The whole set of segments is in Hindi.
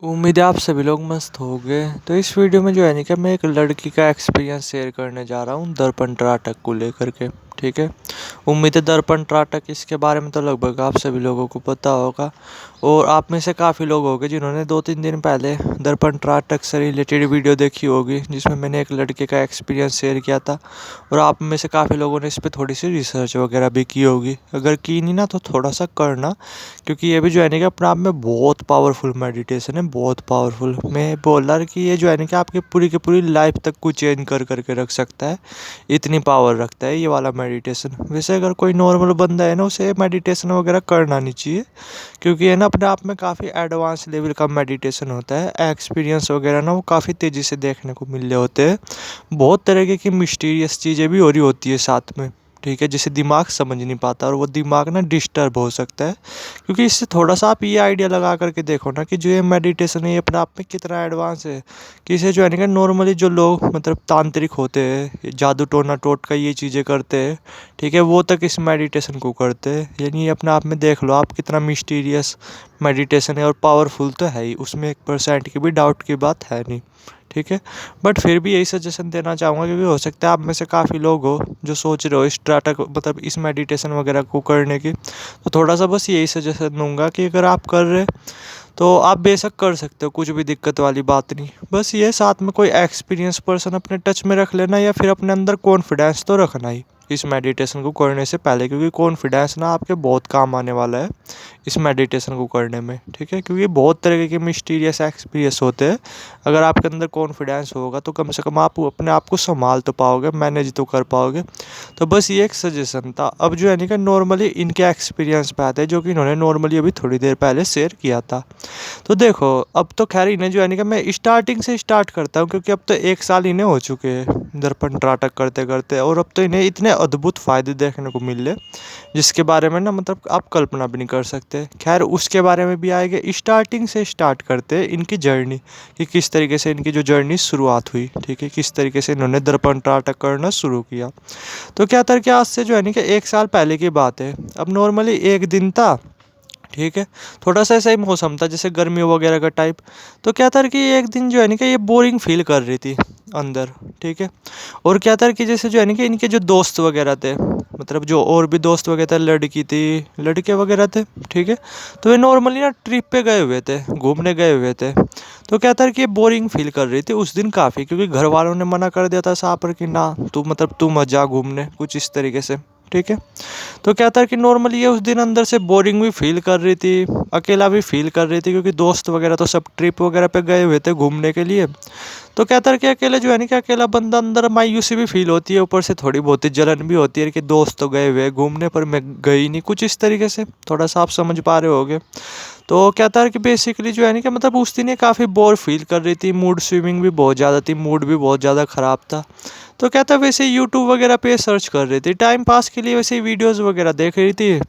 उम्मीद है आप सभी लोग मस्त होंगे। तो इस वीडियो में जो है नहीं कि मैं एक लड़की का एक्सपीरियंस शेयर करने जा रहा हूँ दर्पण त्राटक को लेकर के। ठीक है। उम्मीद है दर्पण त्राटक इसके बारे में तो लगभग आप सभी लोगों को पता होगा, और आप में से काफ़ी लोग होंगे जिन्होंने 2-3 दिन पहले दर्पण त्राटक से रिलेटेड वीडियो देखी होगी, जिसमें मैंने एक लड़के का एक्सपीरियंस शेयर किया था। और आप में से काफ़ी लोगों ने इस पर थोड़ी सी रिसर्च वगैरह भी की होगी। अगर की नहीं ना तो थोड़ा सा करना, क्योंकि ये भी जो है ना कि अपने आप में बहुत पावरफुल मेडिटेशन है, बहुत पावरफुल। मैं बोल रहा कि ये जो है ना कि आपकी पूरी की पूरी लाइफ तक को चेंज कर करके रख सकता है, इतनी पावर रखता है ये वाला मेडिटेशन। वैसे अगर कोई नॉर्मल बंदा है ना, उसे मेडिटेशन वगैरह करना नहीं चाहिए, क्योंकि ये ना अपने आप में काफ़ी एडवांस लेवल का मेडिटेशन होता है। एक्सपीरियंस वगैरह ना वो काफ़ी तेज़ी से देखने को मिल रहे होते हैं। बहुत तरीके की मिस्टीरियस चीज़ें भी हो रही होती है साथ में। ठीक है, जिसे दिमाग समझ नहीं पाता, और वो दिमाग ना डिस्टर्ब हो सकता है। क्योंकि इससे थोड़ा सा आप ये आइडिया लगा करके देखो ना कि जो ये मेडिटेशन है ये अपने आप में कितना एडवांस है। कि इसे जो है ना नॉर्मली जो लोग मतलब तांत्रिक होते हैं, जादू टोना टोटका ये चीज़ें करते हैं, ठीक है, वो तक इस मेडिटेशन को करते हैं। यानी ये अपने आप में देख लो आप कितना मिस्टीरियस मेडिटेशन है, और पावरफुल तो है ही, उसमें 1% की भी डाउट की बात है नहीं। ठीक है। बट फिर भी यही सजेशन देना चाहूँगा, क्योंकि हो सकता है आप में से काफ़ी लोग हो जो सोच रहे हो इस स्टार्टअप मतलब इस मेडिटेशन वगैरह को करने की। तो थोड़ा सा बस यही सजेशन दूंगा कि अगर आप कर रहे तो आप बेशक कर सकते हो, कुछ भी दिक्कत वाली बात नहीं। बस ये साथ में कोई एक्सपीरियंस पर्सन अपने टच में रख लेना, या फिर अपने अंदर कॉन्फिडेंस तो रखना ही इस मेडिटेशन को करने से पहले, क्योंकि कॉन्फिडेंस ना आपके बहुत काम आने वाला है इस मेडिटेशन को करने में। ठीक है, क्योंकि बहुत तरह के मिस्टीरियस एक्सपीरियंस होते हैं। अगर आपके अंदर कॉन्फिडेंस होगा तो कम से कम आप अपने आप को संभाल तो पाओगे, मैनेज तो कर पाओगे। तो बस ये एक सजेशन था। अब जो है नहीं कि नॉर्मली इनके एक्सपीरियंस पे आते हैं, जो कि इन्होंने नॉर्मली अभी थोड़ी देर पहले शेयर किया था। तो देखो, अब तो खैर इन्हें जो है नहीं कि मैं स्टार्टिंग से स्टार्ट करता हूँ, क्योंकि अब तो 1 साल इन्हें हो चुके हैं दर्पण त्राटक करते करते, और अब तो इन्हें इतने अद्भुत फ़ायदे देखने को मिल रहे जिसके बारे में ना मतलब आप कल्पना भी नहीं कर सकते। खैर उसके बारे में भी आएगा। स्टार्टिंग से स्टार्ट करते हैं इनकी जर्नी, कि किस तरीके से इनकी जो जर्नी शुरुआत हुई। ठीक है, किस तरीके से इन्होंने दर्पण त्राटक करना शुरू किया। तो क्या था कि आज से जो है नहीं कि 1 साल पहले की बात है। अब नॉर्मली एक दिन था, ठीक है, थोड़ा सा ऐसा ही मौसम था जैसे गर्मी वगैरह का टाइप। तो क्या था कि एक दिन जो है ना कि ये बोरिंग फील कर रही थी अंदर। ठीक है। और क्या था कि जैसे जो है ना कि इनके जो दोस्त वगैरह थे, मतलब जो और भी दोस्त वगैरह थे, लड़की थी, लड़के वगैरह थे। ठीक है। तो ये नॉर्मली ना ट्रिप पे गए हुए थे, घूमने गए हुए थे। तो क्या था कि ये बोरिंग फील कर रही थी उस दिन काफ़ी, क्योंकि घर वालों ने मना कर दिया था साफ पर कि ना तू मतलब तू मत जा घूमने, कुछ इस तरीके से। ठीक है। तो क्या था कि नॉर्मली ये उस दिन अंदर से बोरिंग भी फील कर रही थी, अकेला भी फील कर रही थी, क्योंकि दोस्त वगैरह तो सब ट्रिप वगैरह पे गए हुए थे घूमने के लिए। तो क्या था कि अकेले जो है ना कि अकेला बंदा अंदर मायूसी भी फील होती है, ऊपर से थोड़ी बहुत ही जलन भी होती है कि दोस्त तो गए हुए घूमने पर मैं गई नहीं, कुछ इस तरीके से। थोड़ा सा आप समझ पा रहे होगे। तो क्या था कि बेसिकली जो है ना कि मतलब उस दिन ये काफ़ी बोर फील कर रही थी, मूड स्विंग भी बहुत ज़्यादा थी, मूड भी बहुत ज़्यादा ख़राब था। तो क्या था, वैसे यूट्यूब वगैरह पे सर्च कर रही थी टाइम पास के लिए, वैसे ही वीडियोज़ वगैरह देख रही थी।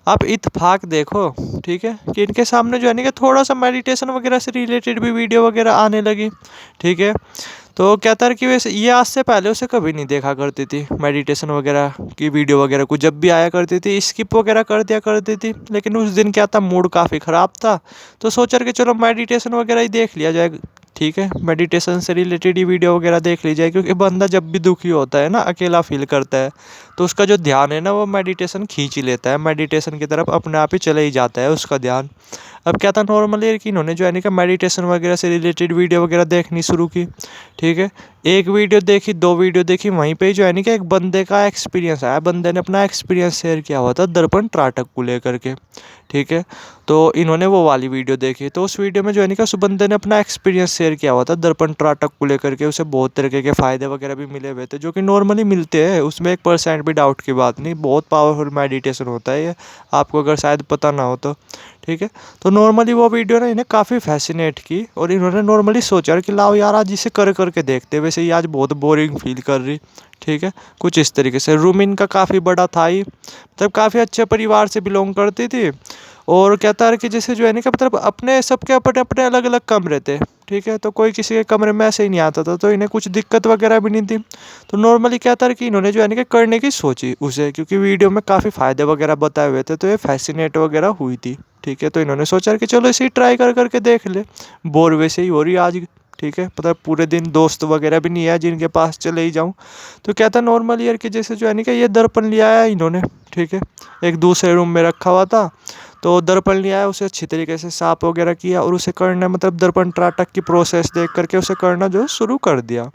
आप इत्तेफाक देखो, ठीक है, कि इनके सामने जो है ना कि थोड़ा सा मेडिटेशन वगैरह से रिलेटेड भी वीडियो वगैरह आने लगी। ठीक है। तो क्या था कि वैसे ये आज से पहले उसे कभी नहीं देखा करती थी मेडिटेशन वगैरह की वीडियो वगैरह को, जब भी आया करती थी स्किप वगैरह कर दिया करती थी। लेकिन उस दिन क्या था, मूड काफ़ी ख़राब था, तो सोच कर के चलो मेडिटेशन वगैरह ही देख लिया जाए। ठीक है, मेडिटेशन से रिलेटेड ही वीडियो वगैरह देख ली जाए, क्योंकि बंदा जब भी दुखी होता है ना, अकेला फील करता है, तो उसका जो ध्यान है ना वो मेडिटेशन खींच ही लेता है, मेडिटेशन की तरफ अपने आप ही चले ही जाता है उसका ध्यान। अब क्या था नॉर्मली कि इन्होंने जो है ना कि मेडिटेशन वगैरह से रिलेटेड वीडियो वगैरह देखनी शुरू की। ठीक है। एक वीडियो देखी, 2 वीडियो देखी, वहीं पे जो है ना कि एक बंदे का एक्सपीरियंस आया, बंदे ने अपना एक्सपीरियंस शेयर किया हुआ था दर्पण त्राटक को लेकर के। ठीक है। तो इन्होंने वो वाली वीडियो देखी, तो उस वीडियो में जो है ना कि उस बंदे ने अपना एक्सपीरियंस शेयर किया हुआ था दर्पण त्राटक को लेकर के। उसे बहुत तरीके के फ़ायदे वगैरह भी मिले हुए थे, जो कि नॉर्मली मिलते हैं, उसमें 1% भी डाउट की बात नहीं। बहुत पावरफुल मेडिटेशन होता है ये, आपको अगर शायद पता ना हो तो। ठीक है। तो नॉर्मली वो वीडियो ना इन्हें काफ़ी फैसिनेट की, और इन्होंने नॉर्मली सोचा कि लाओ यार आज इसे कर करके देखते, वैसे ही आज बहुत बोरिंग फील कर रही। ठीक है। कुछ इस तरीके से रूम इनका काफ़ी बड़ा था ही, मतलब काफ़ी अच्छे परिवार से बिलोंग करती थी। और कहता है कि जैसे जो है ना कि मतलब अपने सबके अपने अपने अलग अलग कमरे थे, ठीक है। तो कोई किसी के कमरे में ऐसे ही नहीं आता था, तो इन्हें कुछ दिक्कत वगैरह भी नहीं थी। तो नॉर्मली क्या था कि इन्होंने जो है ना कि करने की सोची उसे, क्योंकि वीडियो में काफ़ी फ़ायदे वगैरह बताए हुए थे, तो ये फैसिनेट वगैरह हुई थी, ठीक है। तो इन्होंने सोचा कि चलो इसे ट्राई कर करके देख ले, बोर वैसे ही हो रही है आज, ठीक है। मतलब पूरे दिन दोस्त वगैरह भी नहीं है जिनके पास चले ही जाऊँ। तो क्या था नॉर्मल ईयर के जैसे जो है ना कि ये दर्पण लिया है इन्होंने, ठीक है। एक दूसरे रूम में रखा हुआ था, तो दर्पण लिया है, उसे अच्छी तरीके से साफ वगैरह किया और उसे करना मतलब दर्पण त्राटक की प्रोसेस देख करके उसे करना जो शुरू कर दिया।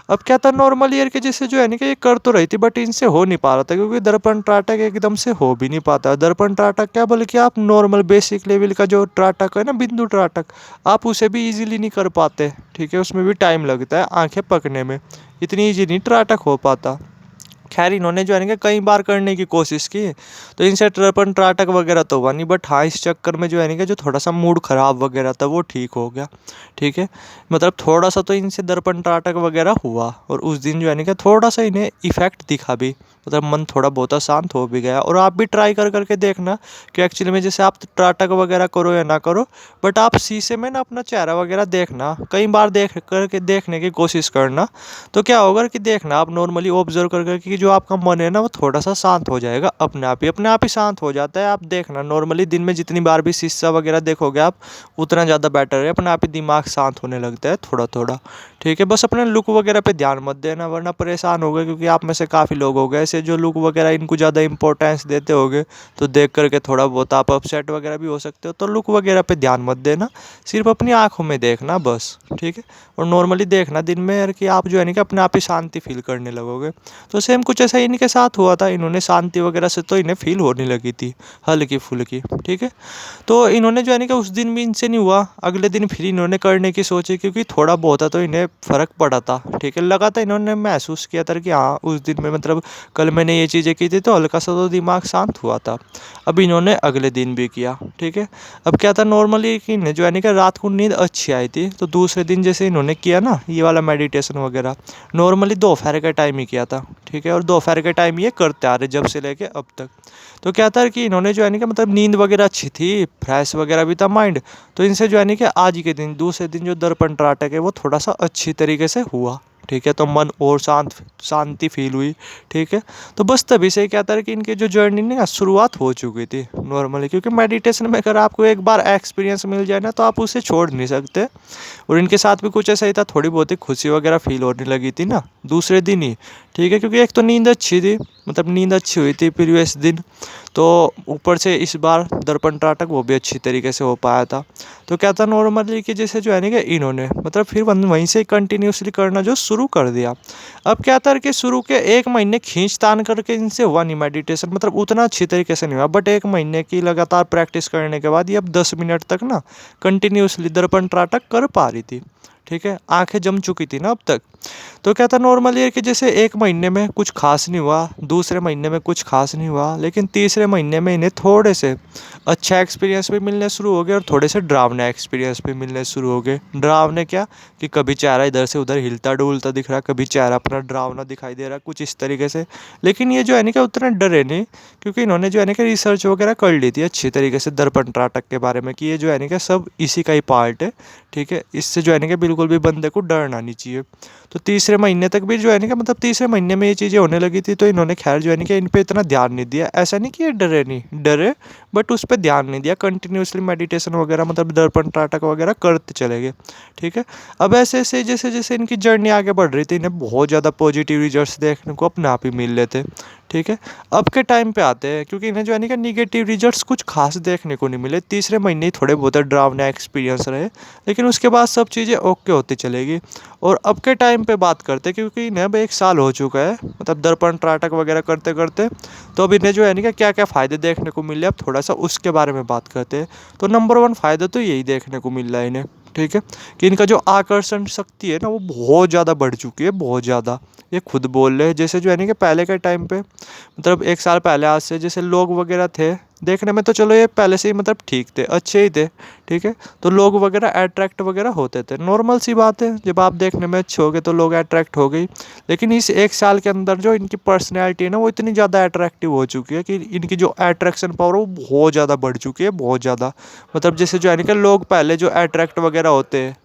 अब क्या था नॉर्मल ईयर के जैसे जो है ना कि ये कर तो रही थी, बट इनसे हो नहीं पा रहा था, क्योंकि दर्पण त्राटक एकदम से हो भी नहीं पाता। दर्पण त्राटक क्या, बल्कि आप नॉर्मल बेसिक लेवल का जो त्राटक है ना, बिंदु त्राटक, आप उसे भी इजीली नहीं कर पाते, ठीक है। उसमें भी टाइम लगता है आंखें पकने में, इतनी ईजी नहीं त्राटक हो पाता। खैर इन्होंने जो है ना कि कई बार करने की कोशिश की, तो इनसे दर्पण त्राटक वगैरह तो हुआ नहीं, बट हाँ इस चक्कर में जो है ना कि जो थोड़ा सा मूड ख़राब वगैरह था वो ठीक हो गया, ठीक है। मतलब थोड़ा सा तो इनसे दर्पण त्राटक वगैरह हुआ, और उस दिन जो है ना कि थोड़ा सा इन्हें इफेक्ट दिखा भी, मतलब मन थोड़ा बहुत शांत हो भी गया। और आप भी ट्राई कर करके देखना कि एक्चुअली में जैसे आप त्राटक वगैरह करो या ना करो, बट आप शीशे में ना अपना चेहरा वगैरह देखना, कई बार देख करके देखने की कोशिश करना। तो क्या होगा कि देखना आप नॉर्मली ऑब्जर्व कर करके कि जो आपका मन है ना वो थोड़ा सा शांत हो जाएगा, अपने आप ही शांत हो जाता है। आप देखना नॉर्मली दिन में जितनी बार भी शीशा वगैरह देखोगे आप, उतना ज़्यादा बेटर है, अपने आप ही दिमाग शांत होने लगता है थोड़ा थोड़ा, ठीक है। बस अपने लुक वगैरह पे ध्यान मत देना, वरना परेशान हो गए, क्योंकि आप में से काफ़ी लोग हो गए ऐसे जो लुक वगैरह इनको ज़्यादा इंपॉर्टेंस देते होगे, तो देख करके थोड़ा बहुत आप अपसेट वगैरह भी हो सकते हो। तो लुक वगैरह पे ध्यान मत देना, सिर्फ अपनी आंखों में देखना बस, ठीक है। और नॉर्मली देखना दिन में यार कि आप जो है ना कि अपने आप ही शांति फील करने लगोगे। तो सेम कुछ ऐसा इनके साथ हुआ था, इन्होंने शांति वगैरह से तो इन्हें फील होने लगी थी हल्की फुल्की, ठीक है। तो इन्होंने जो है ना कि उस दिन भी इनसे नहीं हुआ, अगले दिन फिर इन्होंने करने की सोची, क्योंकि थोड़ा बहुत तो इन्हें फ़र्क पड़ा था, ठीक है। लगा था, इन्होंने महसूस किया था कि हाँ उस दिन में मतलब कल मैंने ये चीज़ें की थी तो हल्का सा तो दिमाग शांत हुआ था। अब इन्होंने अगले दिन भी किया, ठीक है। अब क्या था नॉर्मली कि इन्हें जो है ना कि रात को नींद अच्छी आई थी, तो दूसरे दिन जैसे इन्होंने किया ना ये वाला मेडिटेशन वगैरह, नॉर्मली दोपहर के टाइम ही किया था, ठीक है। और दोपहर के टाइम ये करते आ रहे जब से लेके अब तक। तो क्या था कि इन्होंने जो है ना कि मतलब नींद वगैरह अच्छी थी, फ्रेश वगैरह भी था माइंड, तो इनसे जो है ना कि आज के दिन दूसरे दिन जो दर्पण त्राटक है वो थोड़ा सा अच्छी तरीके से हुआ, ठीक है। तो मन और शांति फील हुई, ठीक है। तो बस तभी से क्या था कि इनकी जो जर्नी ना शुरुआत हो चुकी थी नॉर्मली, क्योंकि मेडिटेशन में अगर आपको एक बार एक्सपीरियंस मिल जाए ना तो आप उसे छोड़ नहीं सकते। और इनके साथ भी कुछ ऐसा ही था, थोड़ी बहुत ही खुशी वगैरह फील होने लगी थी ना दूसरे दिन ही, ठीक है। क्योंकि एक तो नींद अच्छी थी, मतलब नींद अच्छी हुई थी प्रीवियस दिन, तो ऊपर से इस बार दर्पण त्राटक वो भी अच्छी तरीके से हो पाया था। तो क्या था नॉर्मली कि जैसे जो है ना कि इन्होंने मतलब फिर वहीं से कंटिन्यूसली करना जो शुरू कर दिया। अब क्या था कि शुरू के 1 महीने खींचतान करके इनसे हुआ नहीं मेडिटेशन, मतलब उतना अच्छी तरीके से नहीं हुआ, बट 1 महीने की लगातार प्रैक्टिस करने के बाद ये अब 10 मिनट तक ना कंटिन्यूसली दर्पण त्राटक कर पा रही थी, ठीक है। आंखें जम चुकी थी ना अब तक। तो क्या था नॉर्मल ईयर कि जैसे 1 महीने में कुछ खास नहीं हुआ, दूसरे महीने में कुछ खास नहीं हुआ, लेकिन तीसरे महीने में इन्हें थोड़े से अच्छा एक्सपीरियंस भी मिलने शुरू हो गए और थोड़े से डरावने एक्सपीरियंस भी मिलने शुरू हो गए। डरावने क्या कि कभी चेहरा इधर से उधर हिलता डुलता दिख रहा, कभी चेहरा अपना डरावना दिखाई दे रहा, कुछ इस तरीके से। लेकिन ये जो है ना कि उतने डरे नहीं, क्योंकि इन्होंने जो है ना कि रिसर्च वगैरह कर ली थी अच्छी तरीके से दर्पण त्राटक के बारे में, कि ये जो है ना कि सब इसी का ही पार्ट है, ठीक है। इससे जो है ना कि बिल्कुल भी बंदे को डरना नहीं चाहिए। तो तीसरे महीने तक भी जो है ना कि मतलब तीसरे महीने में ये चीज़ें होने लगी थी, तो इन्होंने खैर जो है ना कि इन पे इतना ध्यान नहीं दिया। ऐसा नहीं कि ये डरे नहीं, डरे, बट उस पर ध्यान नहीं दिया, कंटिन्यूसली मेडिटेशन वगैरह मतलब दर्पण त्राटक वगैरह करते चले गए, ठीक है। अब ऐसे ऐसे जैसे जैसे इनकी जर्नी आगे बढ़ रही थी, इन्हें बहुत ज़्यादा पॉजिटिव रिजल्ट्स देखने को अपने आप ही मिल रहे थे, ठीक है। अब के टाइम पे आते हैं, क्योंकि इन्हें जो है ना कि निगेटिव रिजल्ट्स कुछ खास देखने को नहीं मिले। तीसरे महीने ही थोड़े बहुत डरावने एक्सपीरियंस रहे, लेकिन उसके बाद सब चीज़ें ओके होती चलेगी। और अब के टाइम पे बात करते हैं, क्योंकि इन्हें अब 1 साल हो चुका है मतलब दर्पण त्राटक वगैरह करते करते, तो अब इन्हें जो है ना कि क्या क्या फ़ायदे देखने को मिल रहे हैं, अब थोड़ा सा उसके बारे में बात करते हैं। तो नंबर 1 फ़ायदा तो यही देखने को मिल रहा है इन्हें, ठीक है, कि इनका जो आकर्षण शक्ति है ना वो बहुत ज़्यादा बढ़ चुकी है, बहुत ज़्यादा। ये खुद बोल रहे हैं, जैसे जो है ना कि पहले के टाइम पे मतलब 1 साल पहले आज से जैसे लोग वगैरह थे देखने में तो चलो ये पहले से ही मतलब ठीक थे, अच्छे ही थे, ठीक है। तो लोग वगैरह अट्रैक्ट वगैरह होते थे, नॉर्मल सी बात है, जब आप देखने में अच्छे हो गए तो लोग अट्रैक्ट हो गई। लेकिन इस 1 साल के अंदर जो इनकी पर्सनैलिटी है ना वो इतनी ज़्यादा अट्रैक्टिव हो चुकी है कि इनकी जो अट्रैक्शन पावर है वो बहुत ज़्यादा बढ़ चुकी है, बहुत ज़्यादा। मतलब जैसे जो है ना कि लोग पहले जो अट्रैक्ट वगैरह होते हैं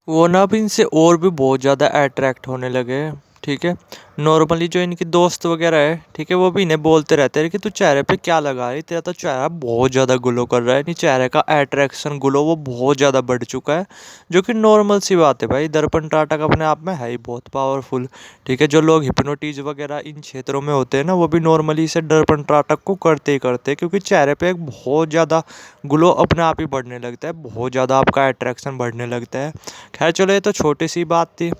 वो ना अब इनसे और भी बहुत ज़्यादा अट्रैक्ट होने लगे हैं, ठीक है। नॉर्मली जो इनके दोस्त वगैरह है, ठीक है, वो भी इन्हें बोलते रहते हैं कि तू चेहरे पे क्या लगा रही, तेरा तो चेहरा बहुत ज़्यादा ग्लो कर रहा है, नहीं चेहरे का अट्रैक्शन ग्लो वो बहुत ज़्यादा बढ़ चुका है। जो कि नॉर्मल सी बात है भाई, दर्पण त्राटक अपने आप में है ही बहुत पावरफुल, ठीक है। जो लोग हिप्नोटिज वगैरह इन क्षेत्रों में होते हैं ना वो भी नॉर्मली इसे दर्पण त्राटक को करते ही करते हैं, क्योंकि चेहरे पे एक बहुत ज़्यादा ग्लो अपने आप ही बढ़ने लगता है, बहुत ज़्यादा आपका अट्रैक्शन बढ़ने लगता है। खैर चलो ये तो छोटी सी बात थी,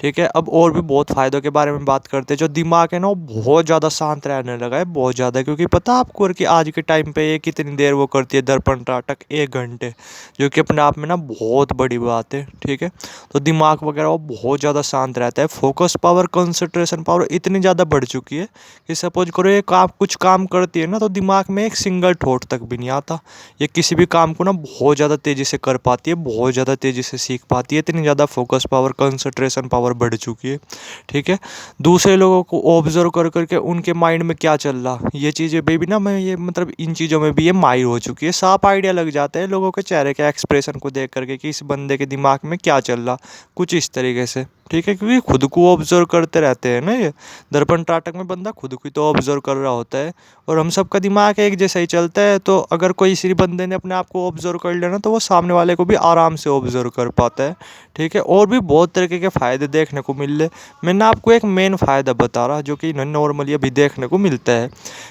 ठीक है। अब और भी बहुत फ़ायदों के बारे में बात करते हैं। जो दिमाग है ना वो बहुत ज़्यादा शांत रहने लगा है, बहुत ज़्यादा, क्योंकि पता आपको कि आज के टाइम पे ये कितनी देर वो करती है दर्पण त्राटक, 1 घंटे, जो कि अपने आप में ना बहुत बड़ी बात है, ठीक है। तो दिमाग वगैरह वो बहुत ज़्यादा शांत रहता है, फोकस पावर, कंसंट्रेशन पावर इतनी ज़्यादा बढ़ चुकी है कि सपोज करो ये काम कुछ काम करती है ना तो दिमाग में एक सिंगल थॉट तक भी नहीं आता। ये किसी भी काम को ना बहुत ज़्यादा तेज़ी से कर पाती है, बहुत ज़्यादा तेज़ी से सीख पाती है, इतनी ज़्यादा फोकस पावर, कंसंट्रेशन पावर बढ़ चुकी है, ठीक है। दूसरे लोगों को ऑब्जर्व कर करके उनके माइंड में क्या चल रहा, ये चीज़ें भी ना मैं ये मतलब इन चीज़ों में भी ये माहिर हो चुकी है। साफ आइडिया लग जाता है लोगों के चेहरे के एक्सप्रेशन को देख करके कि इस बंदे के दिमाग में क्या चल रहा, कुछ इस तरीके से, ठीक है। क्योंकि खुद को ऑब्जर्व करते रहते हैं ना ये दर्पण त्राटक में, बंदा खुद को तो ऑब्जर्व कर रहा होता है और हम सबका दिमाग एक जैसा ही चलता है। तो अगर कोई इसी बंदे ने अपने आप को ऑब्जर्व कर लिया ना तो वो सामने वाले को भी आराम से ऑब्जर्व कर पाता है, ठीक है। और भी बहुत तरीके के फ़ायदे देखने को मिल रहे। मैंने आपको एक मेन फ़ायदा बता रहा जो कि नॉर्मली अभी देखने को मिलता है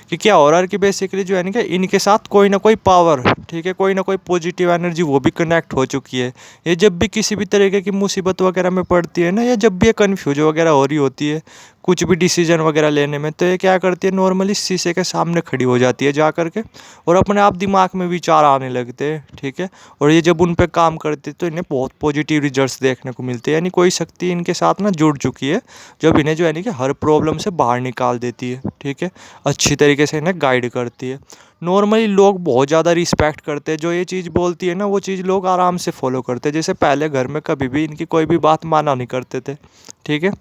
कि क्या हो रहा है कि बेसिकली जो है ना कि इनके साथ कोई ना कोई पावर, ठीक है, कोई ना कोई पॉजिटिव एनर्जी वो भी कनेक्ट हो चुकी है। ये जब भी किसी भी तरीके की मुसीबत वगैरह में पड़ती है ना, या जब भी ये कन्फ्यूज वगैरह हो रही होती है कुछ भी डिसीजन वगैरह लेने में, तो ये क्या करती है, नॉर्मली शीशे के सामने खड़ी हो जाती है जा करके और अपने आप दिमाग में विचार आने लगते हैं, ठीक है। और ये जब उन पे काम करती है तो इन्हें बहुत पॉजिटिव रिजल्ट्स देखने को मिलते हैं, यानी कोई शक्ति इनके साथ ना जुड़ चुकी है जब इन्हें जो है ना कि हर प्रॉब्लम से बाहर निकाल देती है, ठीक है, अच्छी तरीके से इन्हें गाइड करती है। नॉर्मली लोग बहुत ज़्यादा रिस्पेक्ट करते हैं, जो ये चीज़ बोलती है ना वो चीज़ लोग आराम से फॉलो करते हैं। जैसे पहले घर में कभी भी इनकी कोई भी बात माना नहीं करते थे, ठीक है।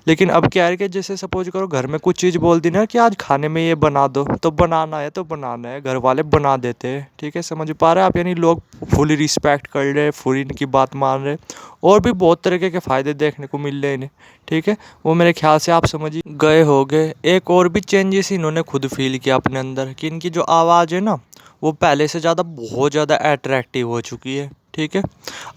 लेकिन अब क्या है कि जैसे सपोज करो घर में कुछ चीज़ बोल दी ना कि आज खाने में ये बना दो, तो बनाना है तो बनाना है, घर वाले बना देते हैं, ठीक है। समझ पा रहे हैं आप, यानी लोग फुली रिस्पेक्ट कर रहे हैं, फुली इनकी बात मान रहे। और भी बहुत तरीके के फ़ायदे देखने को मिल रहे हैं इन्हें, ठीक है। वो मेरे ख्याल से आप समझ ही गए होंगे। एक और भी चेंजेस इन्होंने खुद फील किया अपने अंदर कि इनकी जो आवाज़ है ना वो पहले से ज़्यादा बहुत ज़्यादा अट्रैक्टिव हो चुकी है, ठीक है।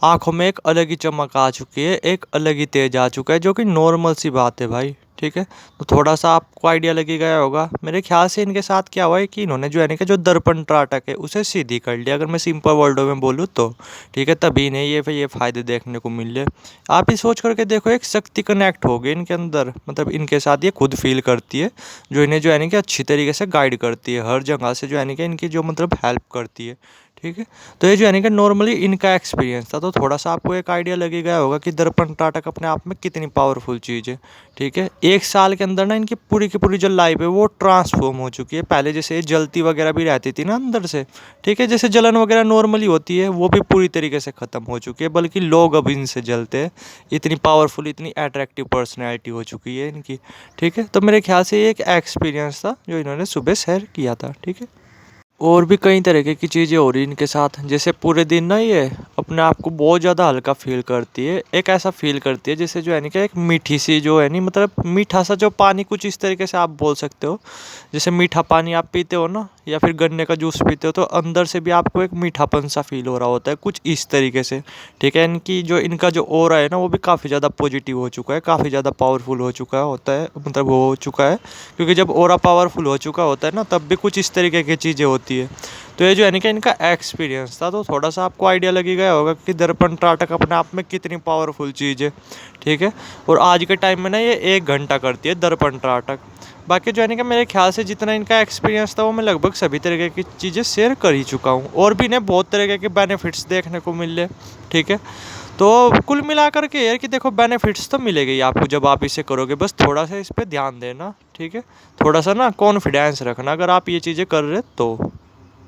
आँखों में एक अलग ही चमक आ चुकी है, एक अलग ही तेज आ चुका है, जो कि नॉर्मल सी बात है भाई, ठीक है। तो थोड़ा सा आपको आइडिया लग ही गया होगा। मेरे ख्याल से इनके साथ क्या हुआ है कि इन्होंने जो है ना कि जो दर्पण त्राटक है उसे सीधी कर लिया, अगर मैं सिंपल वर्डों में बोलूँ तो, ठीक है। तभी इन्हें ये फ़ायदे देखने को मिल रहे। आप ही सोच करके देखो, एक शक्ति कनेक्ट हो गई इनके अंदर, मतलब इनके साथ ये खुद फील करती है, जो इन्हें जो है ना कि अच्छी तरीके से गाइड करती है, हर जगह से जो है ना कि इनकी जो मतलब हेल्प करती है, ठीक है। तो ये जो है ना कि नॉर्मली इनका एक्सपीरियंस था, तो थोड़ा सा आपको एक आइडिया लग ही गया होगा कि दर्पण त्राटक अपने आप में कितनी पावरफुल चीज़ है, ठीक है। 1 साल के अंदर ना इनकी पूरी की पूरी जो लाइफ है वो ट्रांसफॉर्म हो चुकी है। पहले जैसे जलती वगैरह भी रहती थी ना अंदर से, ठीक है, जैसे जलन वगैरह नॉर्मली होती है वो भी पूरी तरीके से ख़त्म हो चुकी है, बल्कि लोग अब इनसे जलते हैं, इतनी पावरफुल, इतनी अट्रैक्टिव पर्सनैलिटी हो चुकी है इनकी, ठीक है। तो मेरे ख्याल से ये एक एक्सपीरियंस था जो इन्होंने सुबह शेयर किया था, ठीक है। और भी कई तरीके की चीज़ें हो रही इनके साथ, जैसे पूरे दिन ना ये अपने आप को बहुत ज़्यादा हल्का फील करती है, एक ऐसा फील करती है जैसे जो है नहीं कि एक मीठी सी जो है नहीं, मतलब मीठा सा जो पानी, कुछ इस तरीके से आप बोल सकते हो। जैसे मीठा पानी आप पीते हो ना, या फिर गन्ने का जूस पीते हो, तो अंदर से भी आपको एक मीठापन सा फील हो रहा होता है, कुछ इस तरीके से, ठीक है। इनका जो ऑरा है ना वो भी काफ़ी ज़्यादा पॉजिटिव हो चुका है, काफ़ी ज़्यादा पावरफुल हो चुका होता है, मतलब हो चुका है। क्योंकि जब ऑरा पावरफुल हो चुका होता है ना तब भी कुछ इस तरीके की चीज़ें होती है। तो ये जो है ना कि इनका एक्सपीरियंस था, तो थोड़ा सा आपको आइडिया लग ही गया होगा कि दर्पण त्राटक अपने आप में कितनी पावरफुल चीज़ है, ठीक है। और आज के टाइम में ना ये 1 घंटा करती है दर्पण त्राटक। बाकी जो है ना कि मेरे ख्याल से जितना इनका एक्सपीरियंस था वो मैं लगभग सभी तरीके की चीज़ें शेयर कर ही चुका हूँ, और भी इन्हें बहुत तरीके के बेनिफिट्स देखने को मिल रहे, ठीक है। तो कुल मिलाकर के यार कि देखो, बेनिफिट्स तो मिलेंगे ही आपको जब आप इसे करोगे, बस थोड़ा सा इस पर ध्यान देना, ठीक है। थोड़ा सा ना कॉन्फिडेंस रखना अगर आप ये चीज़ें कर रहे तो।